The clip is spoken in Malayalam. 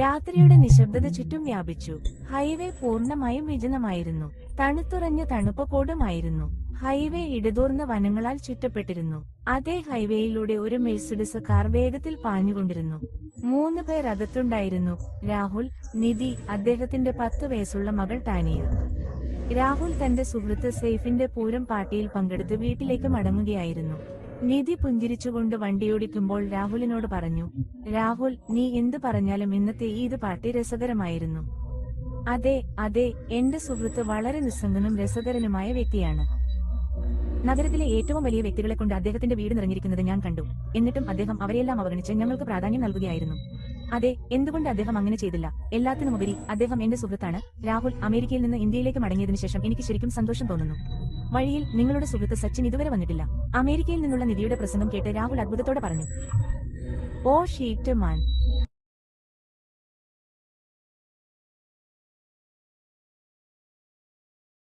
രാത്രിയുടെ നിശബ്ദത ചുറ്റും വ്യാപിച്ചു. ഹൈവേ പൂർണ്ണമായും വിജനമായിരുന്നു. തണുത്തുറഞ്ഞ തണുപ്പ് കോടുമായിരുന്നു. ഹൈവേ ഇടതൂർന്ന വനങ്ങളാൽ ചുറ്റപ്പെട്ടിരുന്നു. അതേ ഹൈവേയിലൂടെ ഒരു മെഴ്സിഡസ് കാർ വേഗത്തിൽ പാഞ്ഞുകൊണ്ടിരുന്നു. 3 പേർ അകത്തുണ്ടായിരുന്നു. രാഹുൽ, നിധി, അദ്ദേഹത്തിന്റെ 10 വയസ്സുള്ള മകൾ ടാനിയ. രാഹുൽ തന്റെ സുഹൃത്ത് സെയ്ഫിന്റെ പൂരം പാർട്ടിയിൽ പങ്കെടുത്ത് വീട്ടിലേക്ക് മടങ്ങുകയായിരുന്നു. നിധി പുഞ്ചിരിച്ചുകൊണ്ട് വണ്ടിയോടിക്കുമ്പോൾ രാഹുലിനോട് പറഞ്ഞു, രാഹുൽ, നീ എന്ത് പറഞ്ഞാലും ഇന്നത്തെ ഈദ് പാർട്ടി രസകരമായിരുന്നു. അതെ അതെ, എന്റെ സുഹൃത്ത് വളരെ നിസ്സംഗനും രസകരനുമായ വ്യക്തിയാണ്. നഗരത്തിലെ ഏറ്റവും വലിയ വ്യക്തികളെ കൊണ്ട് അദ്ദേഹത്തിന്റെ വീട് നിറഞ്ഞിരിക്കുന്നത് ഞാൻ കണ്ടു. എന്നിട്ടും അദ്ദേഹം അവരെയെല്ലാം അവഗണിച്ച് ഞങ്ങൾക്ക് പ്രാധാന്യം നൽകുകയായിരുന്നു. അതെ, എന്തുകൊണ്ട് അദ്ദേഹം അങ്ങനെ ചെയ്തില്ല? എല്ലാത്തിനുമുപരി അദ്ദേഹം എന്റെ സുഹൃത്താണ്. രാഹുൽ, അമേരിക്കയിൽ നിന്ന് ഇന്ത്യയിലേക്ക് മടങ്ങിയതിനു ശേഷം എനിക്ക് ശരിക്കും സന്തോഷം തോന്നുന്നു. വഴിയിൽ നിങ്ങളുടെ സുഹൃത്ത് സച്ചിൻ ഇതുവരെ വന്നിട്ടില്ല. അമേരിക്കയിൽ നിന്നുള്ള നിധിയുടെ പ്രസംഗം കേട്ട് രാഹുൽ അത്ഭുതത്തോടെ പറഞ്ഞു. ഓ ഷീറ്റ് മാൻ,